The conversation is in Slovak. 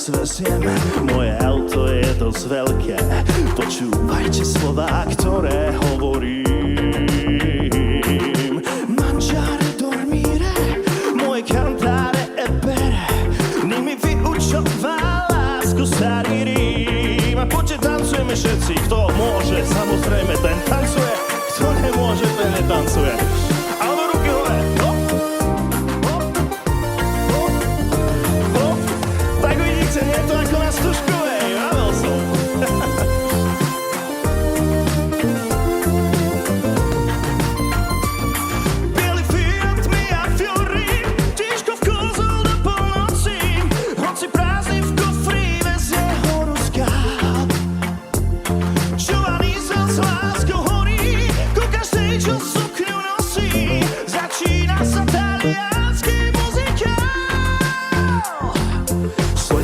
svesiem. Moje auto je dosť veľké, počúvajte slová, ktoré hovorím. Mangiare, dormire, moje cantare e bere, ni mi vyučoval lásku starý Rím. A poďte tancujeme všetci, kto môže, samozrejme ten tancuje, kto nemôže, ten netancuje.